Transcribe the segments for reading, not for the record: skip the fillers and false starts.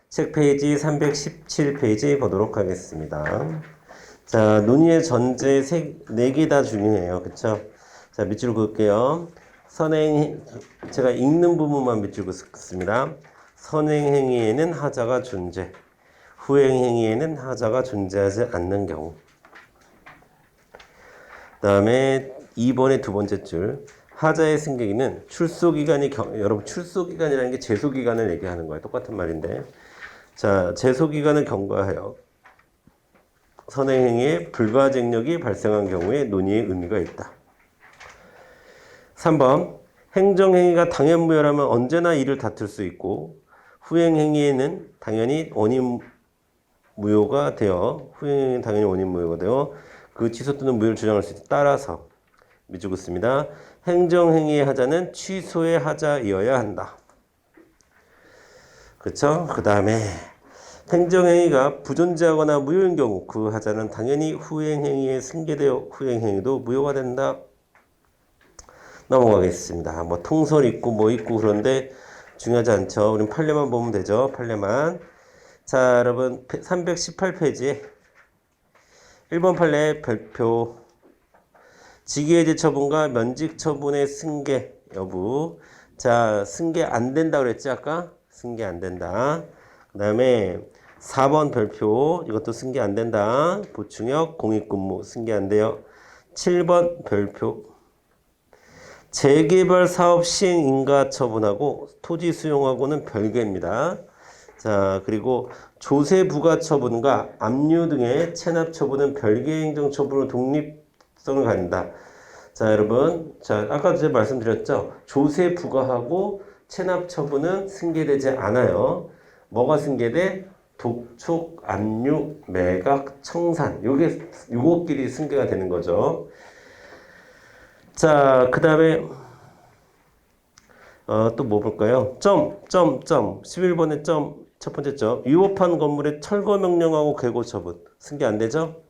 책 페이지 317페이지 보도록 하겠습니다. 자, 논의의 전제 4개 다 중요해요. 그쵸? 자, 밑줄 그을게요. 제가 읽는 부분만 밑줄 긋습니다. 선행행위에는 하자가 존재, 후행행위에는 하자가 존재하지 않는 경우. 그 다음에 2번의 두 번째 줄. 하자의 승객이는 여러분 출소기간이라는 게 제소기간을 얘기하는 거예요. 똑같은 말인데. 자, 제소기간을 경과하여 선행행위에 불가쟁력이 발생한 경우에 논의의 의미가 있다. 3번. 행정행위가 당연무효라면 언제나 이를 다툴 수 있고 후행행위에는 당연히 원인 무효가 되어 그 취소 또는 무효를 주장할 수 있다. 따라서 밑줄 긋습니다. 행정행위의 하자는 취소의 하자이어야 한다. 그렇죠? 그 다음에 행정행위가 부존재하거나 무효인 경우 그 하자는 당연히 후행행위에 승계되어 후행행위도 무효가 된다. 넘어가겠습니다. 뭐 통설 있고 뭐 있고 그런데 중요하지 않죠. 우린 판례만 보면 되죠. 판례만. 자, 여러분 318페이지에 1번 판례 별표 직위해제 처분과 면직 처분의 승계 여부. 자, 승계 안 된다 그랬지 아까? 승계 안 된다. 그 다음에 4번 별표 이것도 승계 안 된다. 보충역 공익근무 승계 안 돼요. 7번 별표 재개발 사업 시행 인가 처분하고 토지 수용하고는 별개입니다. 자, 그리고 조세 부과 처분과 압류 등의 체납 처분은 별개 행정 처분으로 독립성을 갖는다. 자, 여러분. 자, 아까 제가 말씀드렸죠. 조세 부과하고 체납 처분은 승계되지 않아요. 뭐가 승계돼? 독촉, 압류, 매각, 청산. 요것끼리 승계가 되는 거죠. 자, 그 다음에 또 뭐 볼까요? 11번의 첫 번째 점. 위법한 건물의 철거 명령하고 개고 처분. 승계 안 되죠?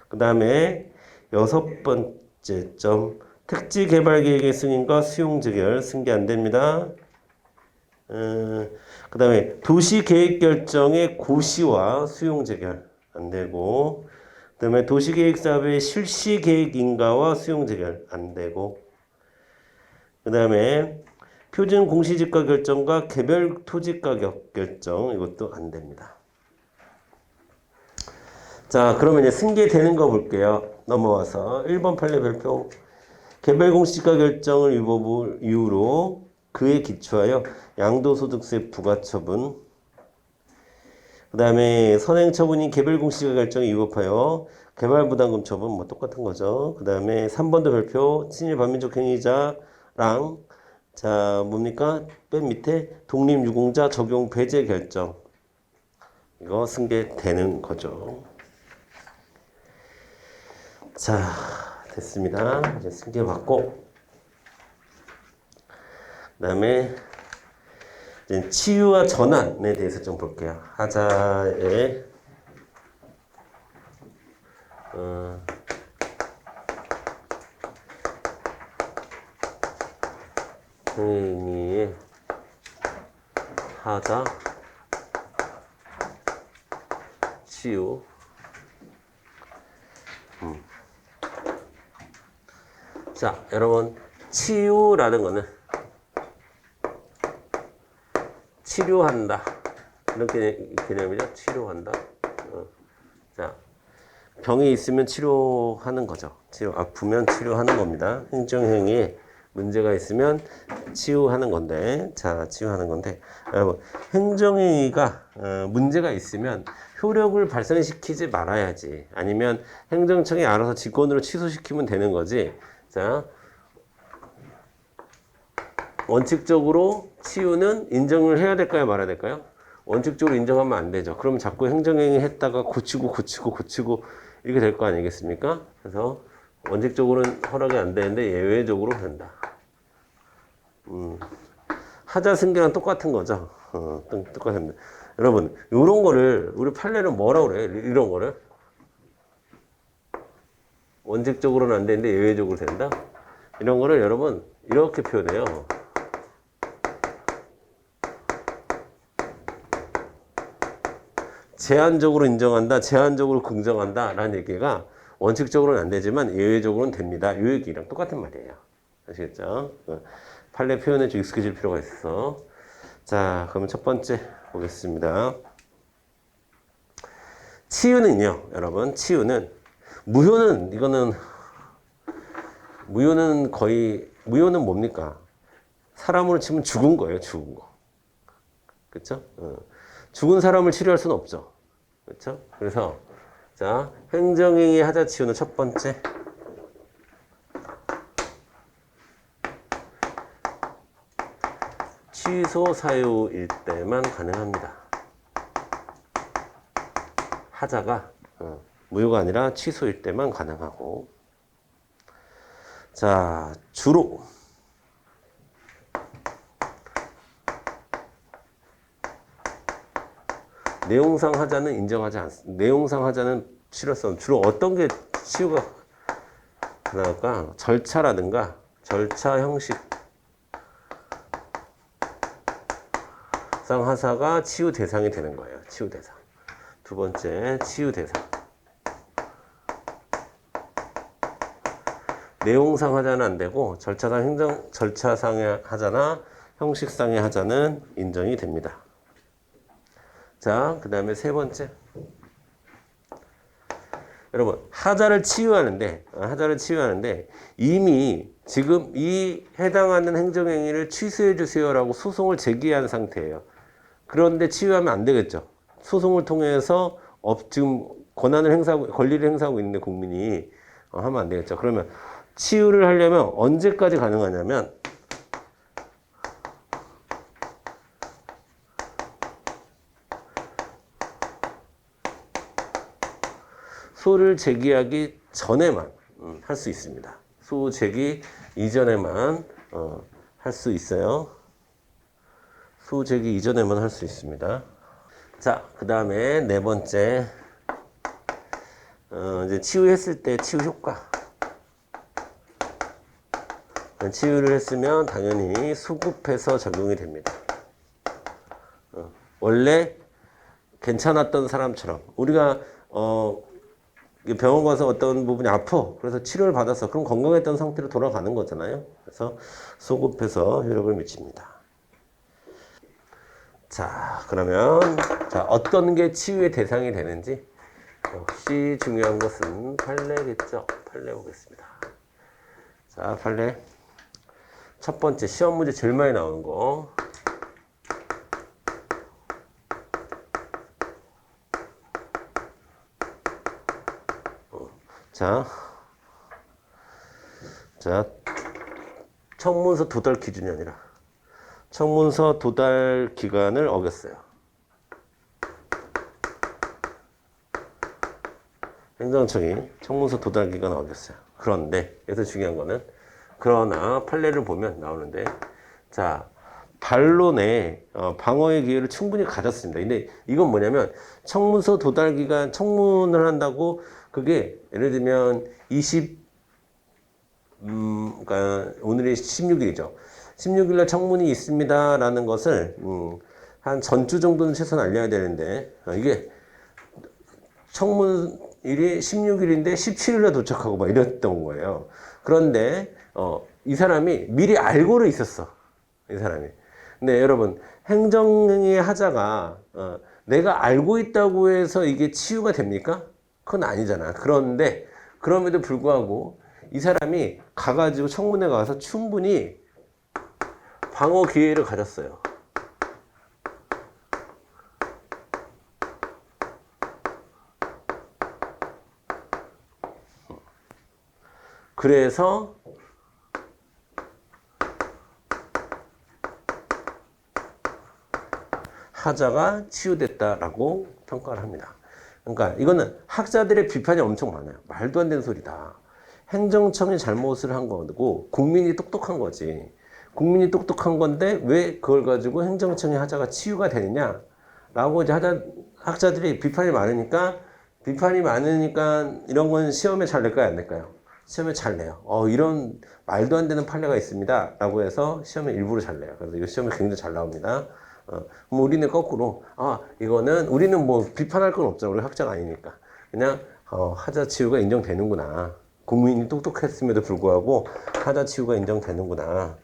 그 다음에 6번째 점. 택지 개발 계획의 승인과 수용 재결. 승계 안 됩니다. 그 다음에 도시 계획 결정의 고시와 수용 재결. 안 되고. 그 다음에 도시계획 사업의 실시 계획 인가와 수용 재결. 안 되고. 그 다음에 표준 공시지가 결정과 개별 토지 가격 결정 이것도 안 됩니다. 자, 그러면 이제 승계되는 거 볼게요. 넘어와서 1번 판례 별표 개별 공시지가 결정을 위법 이유로 그에 기초하여 양도소득세 부과처분. 그 다음에 선행처분인 개별 공시지가 결정이 위법하여 개발부담금 처분 뭐 똑같은 거죠. 그 다음에 3번도 별표 친일 반민족 행위자랑 자, 뭡니까? 맨 밑에 독립유공자 적용 배제 결정. 이거 승계되는 거죠. 자, 됐습니다. 이제 승계 받고. 그 다음에 이제 치유와 전환에 대해서 좀 볼게요. 하자의 행위의 하자 치유 자, 여러분 치유라는 거는 치료한다 이런 개념이죠. 치료한다. 자, 병이 있으면 치료하는 거죠. 아프면 치료하는 겁니다. 행정행위에 문제가 있으면 치유하는 건데, 자, 치유하는 건데, 여러분, 행정행위가 문제가 있으면 효력을 발생시키지 말아야지. 아니면 행정청이 알아서 직권으로 취소시키면 되는 거지. 자, 원칙적으로 치유는 인정을 해야 될까요? 말아야 될까요? 원칙적으로 인정하면 안 되죠. 그럼 자꾸 행정행위 했다가 고치고 이렇게 될 거 아니겠습니까? 그래서 원칙적으로는 허락이 안 되는데 예외적으로 된다. 하자 승계랑 똑같은 거죠. 똑같은데. 여러분, 이런 거를 우리 판례는 뭐라고 그래? 이런 거를 원칙적으로는 안 되는데 예외적으로 된다. 이런 거를 여러분 이렇게 표현해요. 제한적으로 인정한다, 제한적으로 긍정한다 라는 얘기가 원칙적으로는 안 되지만 예외적으로는 됩니다. 이 얘기랑 똑같은 말이에요. 아시겠죠? 판례 표현에 좀 익숙해질 필요가 있어. 자, 그러면 첫 번째 보겠습니다. 치유는요, 여러분, 치유는 무효는 거의, 무효는 뭡니까? 사람으로 치면 죽은 거예요, 죽은 거. 그쵸? 죽은 사람을 치료할 수는 없죠. 그쵸? 그래서, 자, 행정행위 하자 치유는 첫 번째. 취소 사유일 때만 가능합니다. 하자가, 무효가 아니라 취소일 때만 가능하고. 자, 주로. 내용상 하자는 인정하지 않습니다. 내용상 하자는 필요성. 주로 어떤 게 치유가 가능할까? 절차라든가, 절차 형식. 상 하사가 치유 대상이 되는 거예요. 치유 대상. 두 번째, 치유 대상. 내용상 하자는 안 되고, 절차상의 하자나 형식상의 하자는 인정이 됩니다. 자, 그 다음에 세 번째. 여러분, 하자를 치유하는데, 이미 지금 이 해당하는 행정행위를 취소해 주세요라고 소송을 제기한 상태예요. 그런데 치유하면 안 되겠죠. 소송을 통해서 지금 권리를 행사하고 있는데 국민이 하면 안 되겠죠. 그러면 치유를 하려면 언제까지 가능하냐면, 소를 제기하기 전에만 할 수 있습니다. 소 제기 이전에만 할 수 있어요. 소 제기 이전에만 할 수 있습니다. 자, 그 다음에 네 번째, 이제 치유했을 때 치유 효과. 치유를 했으면 당연히 수급해서 적용이 됩니다. 원래 괜찮았던 사람처럼 우리가 병원 가서 어떤 부분이 아파. 그래서 치료를 받았어. 그럼 건강했던 상태로 돌아가는 거잖아요. 그래서 소급해서 효력을 미칩니다. 자, 그러면 어떤 게 치유의 대상이 되는지 역시 중요한 것은 판례겠죠. 판례 보겠습니다. 자, 판례. 첫 번째 시험 문제 제일 많이 나오는 거. 자, 청문서 도달 기준이 아니라 청문서 도달 기간을 어겼어요. 행정청이 청문서 도달 기간을 어겼어요. 그런데 여기서 중요한 거는 그러나 판례를 보면 나오는데 자, 반론에 방어의 기회를 충분히 가졌습니다. 근데 이건 뭐냐면 청문서 도달 기간 청문을 한다고 그게 예를 들면 그러니까 오늘이 16일이죠. 16일날 청문이 있습니다라는 것을 한 전주 정도는 최소한 알려야 되는데 이게 청문일이 16일인데 17일에 도착하고 막 이랬던 거예요. 그런데 이 사람이 미리 알고는 있었어. 이 사람이. 근데 여러분 행정행위 하자가 내가 알고 있다고 해서 이게 치유가 됩니까? 그건 아니잖아. 그런데 그럼에도 불구하고 이 사람이 가가지고 청문회 가서 충분히 방어 기회를 가졌어요. 그래서 하자가 치유됐다라고 평가를 합니다. 그러니까 이거는 학자들의 비판이 엄청 많아요. 말도 안 되는 소리다. 행정청이 잘못을 한 거고 국민이 똑똑한 거지. 국민이 똑똑한 건데 왜 그걸 가지고 행정청의 하자가 치유가 되느냐라고 이제 학자들이 비판이 많으니까 이런 건 시험에 잘 낼까요, 안 낼까요? 시험에 잘 내요. 이런 말도 안 되는 판례가 있습니다. 라고 해서 시험에 일부러 잘 내요. 그래서 이 시험에 굉장히 잘 나옵니다. 그럼 우리는 거꾸로, 이거는, 우리는 뭐 비판할 건 없잖아. 우리 학자가 아니니까. 그냥, 하자 치유가 인정되는구나. 국민이 똑똑했음에도 불구하고, 하자 치유가 인정되는구나.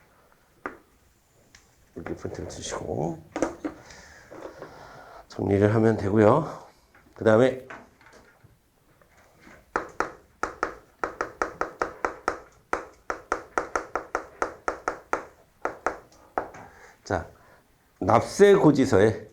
이렇게 프린트를 주시고, 정리를 하면 되고요. 그 다음에, 자, 납세고지서에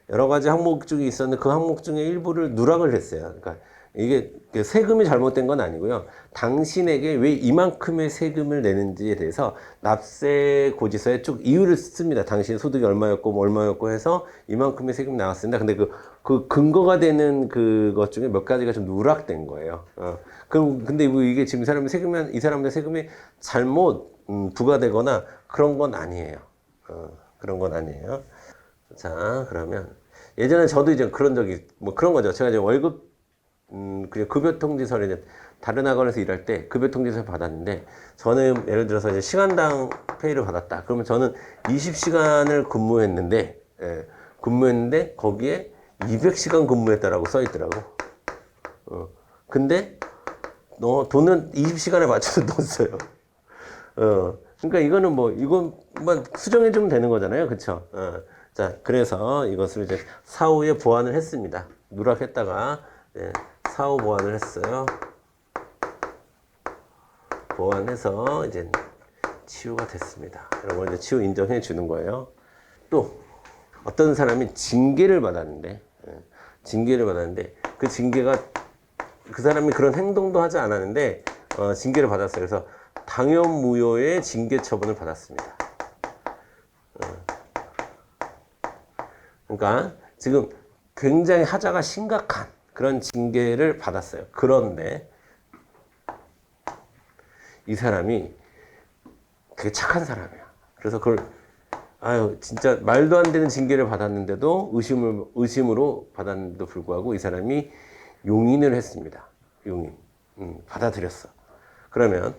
여러 가지 항목 중에 있었는데 그 항목 중에 일부를 누락을 했어요. 그러니까 이게 세금이 잘못된 건 아니고요. 당신에게 왜 이만큼의 세금을 내는지에 대해서 납세고지서에 쭉 이유를 씁니다. 당신 소득이 얼마였고 뭐 얼마였고 해서 이만큼의 세금이 나왔습니다. 근데 그 근거가 되는 그것 중에 몇 가지가 좀 누락된 거예요. 그럼 근데 뭐 이게 지금 이 사람들 세금이 잘못 부과되거나 그런 건 아니에요. 그런 건 아니에요. 자, 그러면 예전에 저도 이제 그런 적이 뭐 그런 거죠. 제가 이제 월급 그냥 급여 통지서를 이제 다른 학원에서 일할 때 급여 통지서를 받았는데 저는 예를 들어서 이제 시간당 페이를 받았다. 그러면 저는 20시간을 근무했는데 거기에 200시간 근무했다라고 써 있더라고. 근데 돈은 20시간에 맞춰서 넣었어요. 그러니까 이건만 수정해주면 되는 거잖아요. 그쵸? 자, 그래서 이것을 이제 사후에 보완을 했습니다. 누락했다가, 사후 보완을 했어요. 보완해서 이제 치유가 됐습니다. 이런 걸 이제 치유 인정해 주는 거예요. 또, 어떤 사람이 징계를 받았는데, 그 징계가 그 사람이 그런 행동도 하지 않았는데, 징계를 받았어요. 그래서 당연무효의 징계 처분을 받았습니다. 그러니까 지금 굉장히 하자가 심각한 그런 징계를 받았어요. 그런데 이 사람이 되게 착한 사람이야. 그래서 진짜 말도 안 되는 징계를 받았는데도 의심으로 받았는데도 불구하고 이 사람이 용인을 했습니다. 용인. 받아들였어. 그러면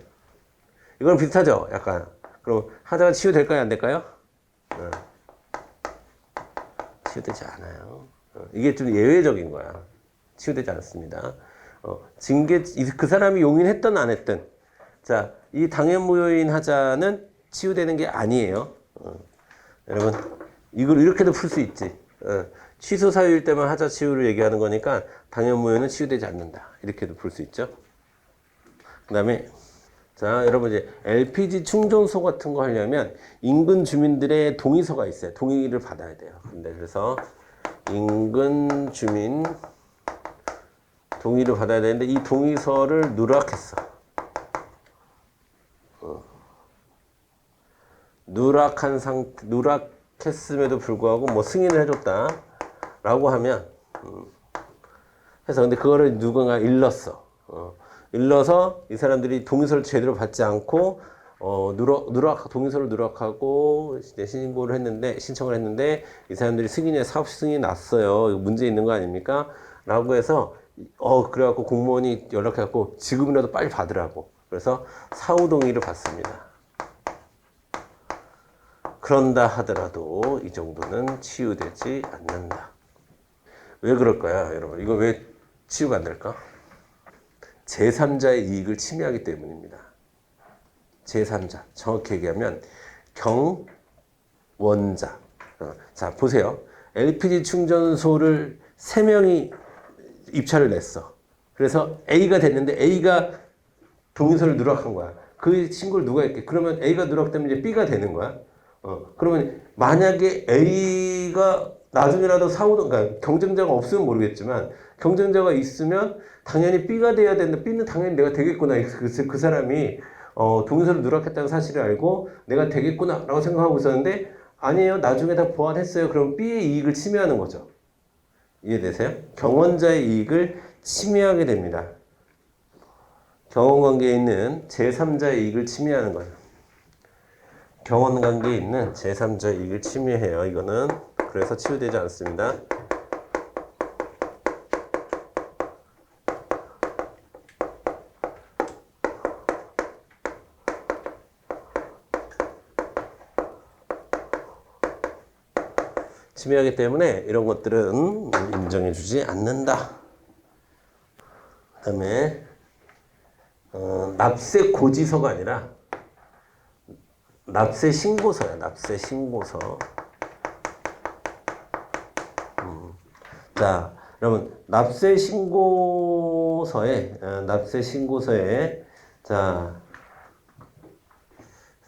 이건 비슷하죠? 약간. 그럼 하자가 치유될까요? 안 될까요? 치유되지 않아요. 이게 좀 예외적인 거야. 치유되지 않습니다. 그 사람이 용인했든 안 했든. 자, 이 당연무효인 하자는 치유되는 게 아니에요. 여러분, 이걸 이렇게도 풀 수 있지. 취소 사유일 때만 하자 치유를 얘기하는 거니까 당연무효는 치유되지 않는다. 이렇게도 풀 수 있죠. 그 다음에 자, 여러분 이제 LPG 충전소 같은 거 하려면 인근 주민들의 동의서가 있어요. 동의를 받아야 돼요. 그래서 인근 주민 동의를 받아야 되는데 이 동의서를 누락했어. 누락했음에도 불구하고 뭐 승인을 해줬다라고 하면 해서 근데 그거를 누군가 일렀어. 일러서 이 사람들이 동의서를 제대로 받지 않고 동의서를 누락하고 신청을 했는데 이 사람들이 사업 승인이 났어요. 이거 문제 있는 거 아닙니까? 라고 해서 그래갖고 공무원이 연락해갖고 지금이라도 빨리 받으라고. 그래서 사후 동의를 받습니다. 그런다 하더라도 이 정도는 치유되지 않는다. 왜 그럴까요, 여러분? 이거 왜 치유가 안 될까? 제3자의 이익을 침해하기 때문입니다. 제3자, 정확히 얘기하면 경원자. 자, 보세요. LPG 충전소를 3명이 입찰을 냈어. 그래서 A가 됐는데 A가 동의서를 누락한 거야. 그 신고를 누가 했게? 그러면 A가 누락되면 이제 B가 되는 거야. 그러면 만약에 A가 나중에라도 그러니까 경쟁자가 없으면 모르겠지만 경쟁자가 있으면 당연히 B가 돼야 된다. B는 당연히 내가 되겠구나. 그 사람이 동의서를 누락했다는 사실을 알고 내가 되겠구나 라고 생각하고 있었는데 아니에요. 나중에 다 보완했어요. 그럼 B의 이익을 침해하는 거죠. 이해되세요? 경원자의 이익을 침해하게 됩니다. 경원관계에 있는 제3자의 이익을 침해하는 거예요. 경원관계에 있는 제3자의 이익을 침해해요. 이거는 그래서 치유되지 않습니다. 침해하기 때문에 이런 것들은 인정해주지 않는다. 그 다음에 납세 고지서가 아니라 납세 신고서야. 납세 신고서. 자, 그러면 납세 신고서에 자,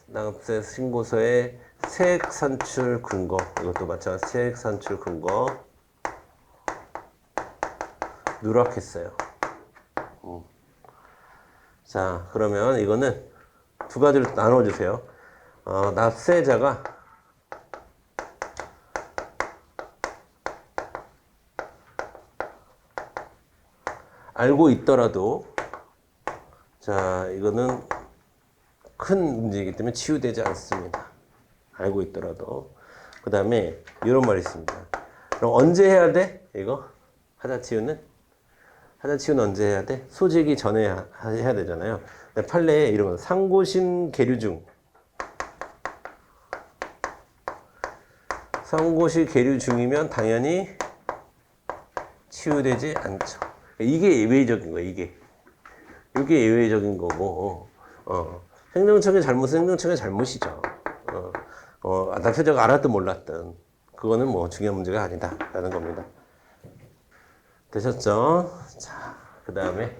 납세 신고서에 세액 산출 근거, 이것도 마찬가지 세액 산출 근거 누락했어요. 자, 그러면 이거는 두 가지로 나눠주세요. 납세자가 알고 있더라도, 자, 이거는 큰 문제이기 때문에 치유되지 않습니다. 알고 있더라도. 그 다음에 이런 말이 있습니다. 그럼 언제 해야 돼? 이거 하자치유는 언제 해야 돼? 소지기 전에 해야 되잖아요. 근데 판례에 이런 거 상고심 계류 중, 상고시 계류 중이면 당연히 치유되지 않죠. 이게 예외적인 거예요. 이게 예외적인 거고, 행정청의 잘못은 행정청의 잘못이죠. 납세자가 알았든 몰랐든 그거는 뭐 중요한 문제가 아니다라는 겁니다. 되셨죠? 자, 그 다음에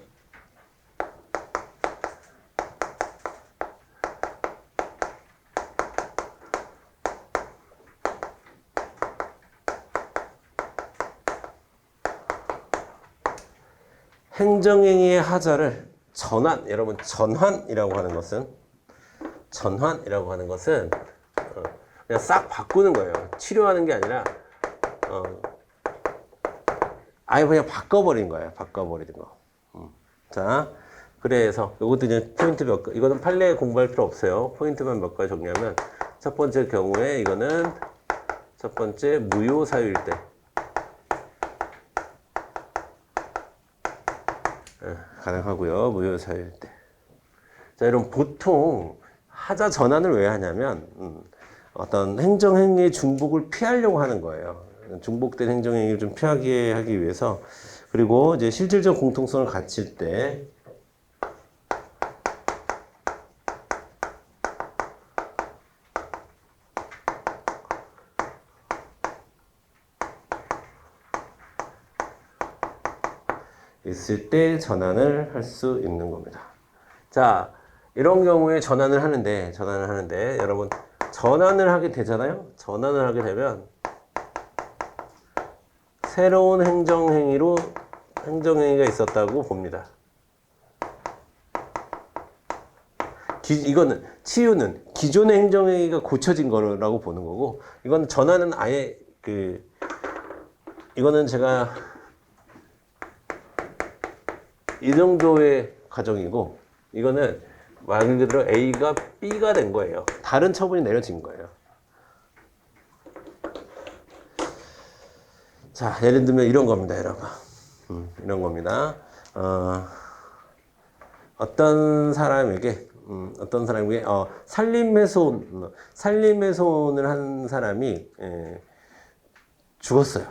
행정행위의 하자를 전환, 여러분 전환이라고 하는 것은 그냥 싹 바꾸는 거예요. 치료하는 게 아니라 아예 그냥 바꿔버린 거예요. 바꿔버리는 거. 자, 그래서 이것도 이제 포인트 몇 가, 이거는 판례 공부할 필요 없어요. 포인트만 몇 가지 정리하면, 첫 번째 경우에 이거는 첫 번째 무효 사유일 때, 가능하고요. 무효 사유일 때. 자, 여러분 보통 하자 전환을 왜 하냐면 어떤 행정행위의 중복을 피하려고 하는 거예요. 중복된 행정행위를 좀 피하게 하기 위해서. 그리고 이제 실질적 공통성을 갖출 때 있을 때 전환을 할 수 있는 겁니다. 자, 이런 경우에 전환을 하는데 여러분 전환을 하게 되잖아요. 전환을 하게 되면 새로운 행정행위가 있었다고 봅니다. 이거는 치유는 기존의 행정행위가 고쳐진 거라고 보는 거고, 이건 전환은 아예 이거는 제가 이 정도의 과정이고, 이거는 말 그대로 A가 B가 된 거예요. 다른 처분이 내려진 거예요. 자, 예를 들면 이런 겁니다, 여러분. 이런 겁니다. 어떤 사람에게 산림훼손을 한 사람이 죽었어요.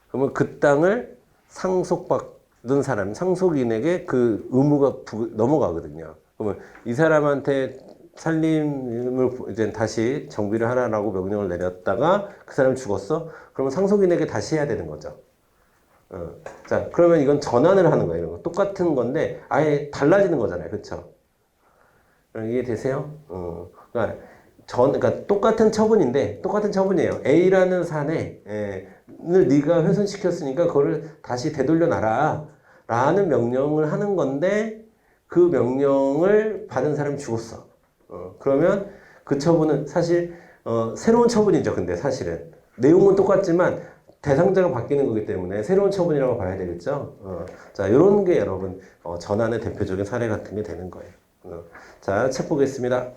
그러면 그 땅을 상속받은 사람, 상속인에게 그 의무가 넘어가거든요. 그러면 이 사람한테 산림을 이제 다시 정비를 하라라고 명령을 내렸다가 그 사람이 죽었어? 그러면 상속인에게 다시 해야 되는 거죠. 자, 그러면 이건 전환을 하는 거예요. 이런 거. 똑같은 건데 아예 달라지는 거잖아요. 그렇죠? 이해되세요? 그러니까 똑같은 처분이에요. A라는 산을 네가 훼손시켰으니까 그거를 다시 되돌려놔라 라는 명령을 하는 건데, 그 명령을 받은 사람이 죽었어. 그러면 그 처분은 사실 새로운 처분이죠. 근데 사실은 내용은 똑같지만 대상자가 바뀌는 거기 때문에 새로운 처분이라고 봐야 되겠죠. 자, 이런 게 여러분 전환의 대표적인 사례 같은 게 되는 거예요. 자, 책 보겠습니다.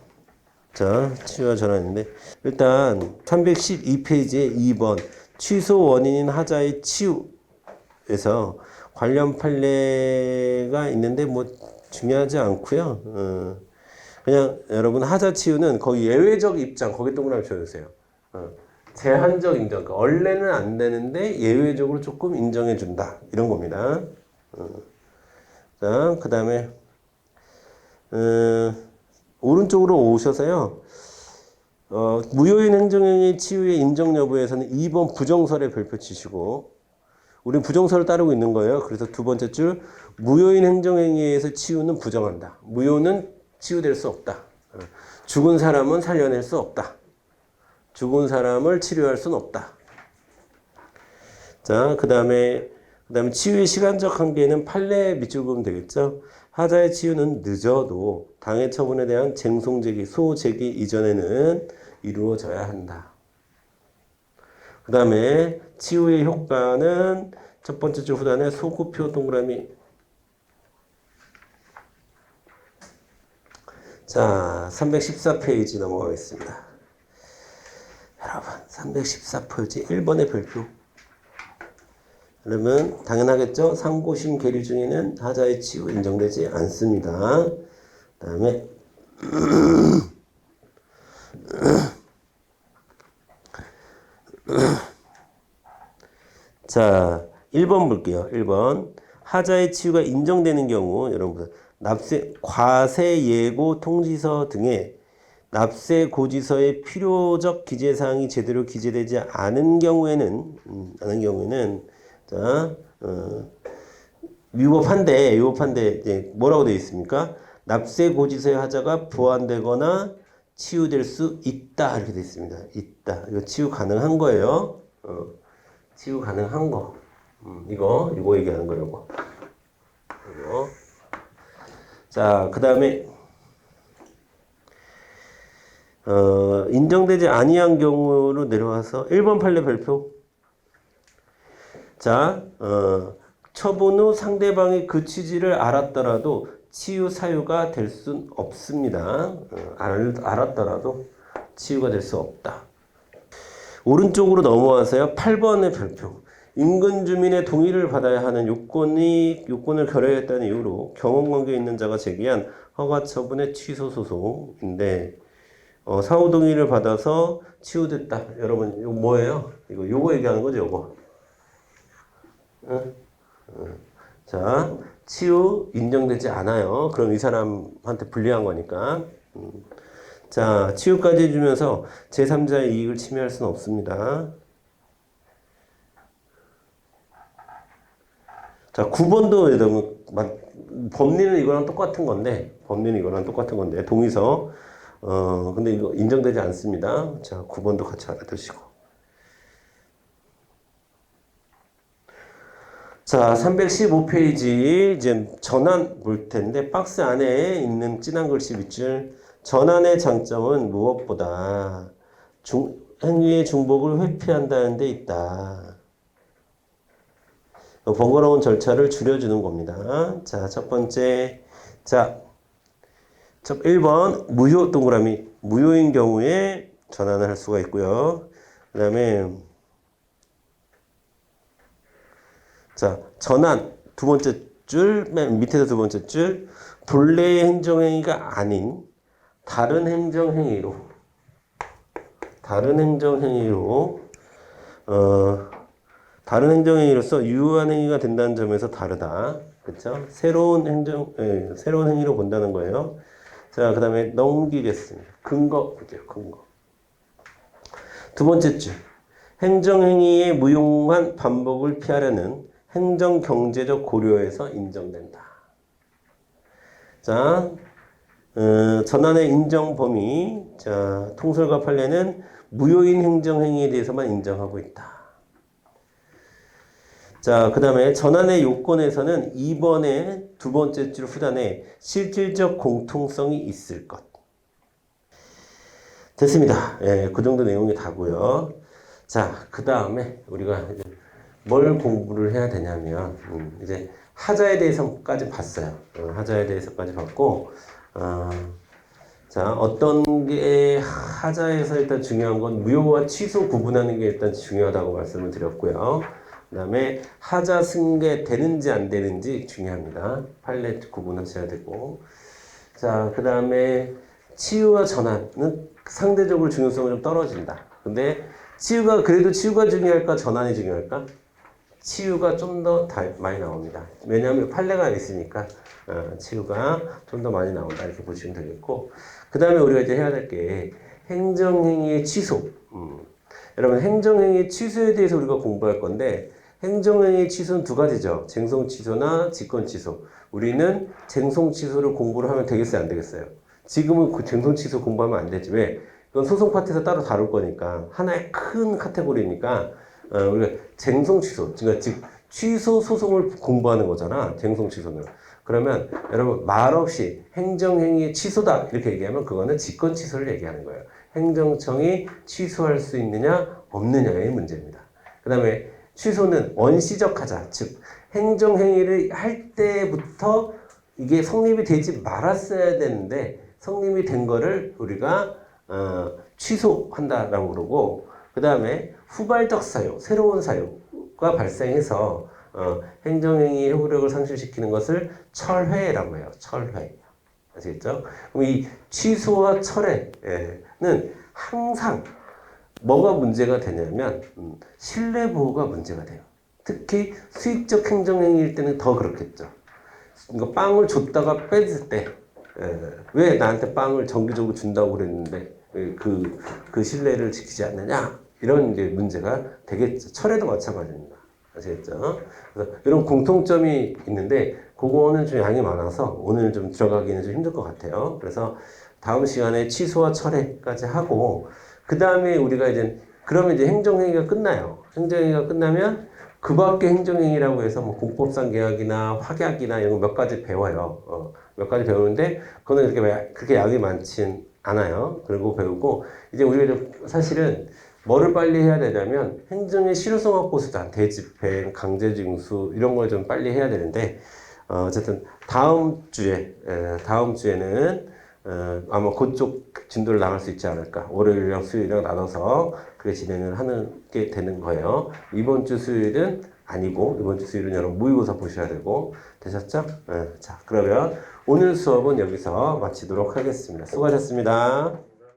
자, 치유와 전환인데, 일단 312페이지에 2번 취소 원인인 하자의 치유에서 관련 판례가 있는데 뭐 중요하지 않고요. 그냥 여러분 하자 치유는 거의 예외적 입장, 거기 동그라미 쳐주세요. 제한적 인정. 그러니까 원래는 안 되는데 예외적으로 조금 인정해 준다. 이런 겁니다. 자, 그 다음에 오른쪽으로 오셔서요. 무효인 행정행위 치유의 인정 여부에서는 2번 부정설의 별표 치시고 우린 부정설을 따르고 있는 거예요. 그래서 두 번째 줄 무효인 행정행위에서 치유는 부정한다. 무효는 치유될 수 없다. 죽은 사람은 살려낼 수 없다. 죽은 사람을 치료할 수는 없다. 자, 그 다음에 치유의 시간적 한계는 판례에 밑줄 그으면 되겠죠. 하자의 치유는 늦어도 당해 처분에 대한 쟁송 제기, 소 제기 이전에는 이루어져야 한다. 그 다음에 치유의 효과는 첫 번째 줄 후단에 소구표 동그라미. 자, 314페이지 넘어가겠습니다. 여러분, 314페이지 1번의 별표. 그러면 당연하겠죠? 상고심 계류 중에는 하자의 치유 인정되지 않습니다. 그 다음에 자, 1번 볼게요. 1번. 하자의 치유가 인정되는 경우 여러분 납세 과세 예고 통지서 등의 납세 고지서의 필요적 기재 사항이 제대로 기재되지 않은 경우에는 자, 위법한데 이제 뭐라고 되어 있습니까? 납세 고지서의 하자가 보완되거나 치유될 수 있다 이렇게 되어 있습니다. 있다. 이거 치유 가능한 거예요. 치유 가능한 거. 이거 얘기하는 거라고. 이거. 자, 그 다음에 인정되지 아니한 경우로 내려와서 1번 판례 별표. 자, 처분 후 상대방이 그 취지를 알았더라도 치유 사유가 될 순 없습니다. 알았더라도 치유가 될 수 없다. 오른쪽으로 넘어와서요. 8번의 별표. 인근 주민의 동의를 받아야 하는 요건을 결여했다는 이유로 경험관계에 있는 자가 제기한 허가 처분의 취소 소송인데 사후 동의를 받아서 치유됐다. 여러분 이거 뭐예요? 요거 얘기하는 거죠, 요거. 자, 치유 인정되지 않아요. 그럼 이 사람한테 불리한 거니까. 자, 치유까지 해주면서 제3자의 이익을 침해할 수는 없습니다. 자, 9번도 여러분, 법리는 이거랑 똑같은 건데, 동의서. 근데 이거 인정되지 않습니다. 자, 9번도 같이 알아두시고. 자, 315페이지, 이제 전환 볼 텐데, 박스 안에 있는 진한 글씨 밑줄. 전환의 장점은 무엇보다 행위의 중복을 회피한다는 데 있다. 번거로운 절차를 줄여주는 겁니다. 자, 첫 번째. 자, 1번, 무효 동그라미. 무효인 경우에 전환을 할 수가 있고요. 그 다음에, 자, 전환. 두 번째 줄, 맨 밑에서 두 번째 줄. 본래의 행정행위가 아닌 다른 행정행위로서 유효한 행위가 된다는 점에서 다르다. 그렇죠? 새로운 행위로 본다는 거예요. 자, 그 다음에 넘기겠습니다. 근거 볼게요. 근거. 두 번째 줄. 행정행위의 무용한 반복을 피하려는 행정경제적 고려에서 인정된다. 자, 전환의 인정 범위. 자, 통설과 판례는 무효인 행정행위에 대해서만 인정하고 있다. 자, 그 다음에 전환의 요건에서는 2번의 두 번째 줄 후단에 실질적 공통성이 있을 것. 됐습니다. 예, 그 정도 내용이 다고요. 자, 그 다음에 우리가 이제 뭘 공부를 해야 되냐면 이제 하자에 대해서까지 봤어요. 하자에 대해서까지 봤고 자, 어떤 게 하자에서 일단 중요한 건 무효와 취소 구분하는 게 일단 중요하다고 말씀을 드렸고요. 그 다음에 하자 승계 되는지 안 되는지 중요합니다. 판례 구분하셔야 되고. 자, 그 다음에 치유와 전환은 상대적으로 중요성이 좀 떨어진다. 근데 치유가 그래도 치유가 중요할까 전환이 중요할까? 치유가 좀 더 많이 나옵니다. 왜냐하면 판례가 있으니까 치유가 좀 더 많이 나온다 이렇게 보시면 되겠고 그 다음에 우리가 이제 해야 될 게 행정행위의 취소. 여러분 행정행위 취소에 대해서 우리가 공부할 건데 행정행위 취소는 두 가지죠. 쟁송 취소나 직권 취소. 우리는 쟁송 취소를 공부를 하면 되겠어요, 안 되겠어요? 지금은 그 쟁송 취소 공부하면 안 되지. 왜? 이건 소송 파트에서 따로 다룰 거니까 하나의 큰 카테고리니까 우리가 쟁송 취소, 그러니까 즉 취소 소송을 공부하는 거잖아. 쟁송 취소는. 그러면 여러분 말없이 행정행위 취소다 이렇게 얘기하면 그거는 직권 취소를 얘기하는 거예요. 행정청이 취소할 수 있느냐 없느냐의 문제입니다. 그 다음에 취소는 원시적하자, 즉 행정행위를 할 때부터 이게 성립이 되지 말았어야 되는데 성립이 된 거를 우리가 취소한다라고 그러고 그 다음에 후발적 사유, 새로운 사유가 발생해서 행정행위의 효력을 상실시키는 것을 철회라고 해요. 철회. 아시겠죠? 그럼 이 취소와 철회는 항상 뭐가 문제가 되냐면 신뢰 보호가 문제가 돼요. 특히 수익적 행정행위일 때는 더 그렇겠죠. 그러니까 빵을 줬다가 뺐을 때 왜 나한테 빵을 정기적으로 준다고 그랬는데 그 신뢰를 지키지 않느냐 이런 이제 문제가 되겠죠. 철회도 마찬가지입니다. 아시겠죠? 그래서 이런 공통점이 있는데 그거는 좀 양이 많아서 오늘 좀 들어가기는 좀 힘들 것 같아요. 그래서 다음 시간에 취소와 철회까지 하고 그 다음에 우리가 이제 그러면 이제 행정행위가 끝나요. 행정행위가 끝나면 그 밖에 행정행위라고 해서 뭐 공법상 계약이나 확약이나 이런 거 몇 가지 배워요. 몇 가지 배우는데 그거는 그렇게 양이 많진 않아요. 그리고 배우고 이제 우리가 사실은 뭐를 빨리 해야 되냐면 행정의 실효성확 보수단, 대집행, 강제징수 이런 걸 좀 빨리 해야 되는데 어쨌든 다음 주에는 아마 그쪽 진도를 나갈 수 있지 않을까. 월요일이랑 수요일이랑 나눠서 그렇게 진행을 하는 게 되는 거예요. 이번 주 수요일은 아니고 이번 주 수요일은 여러분 모의고사 보셔야 되고 되셨죠? 자, 그러면 오늘 수업은 여기서 마치도록 하겠습니다. 수고하셨습니다.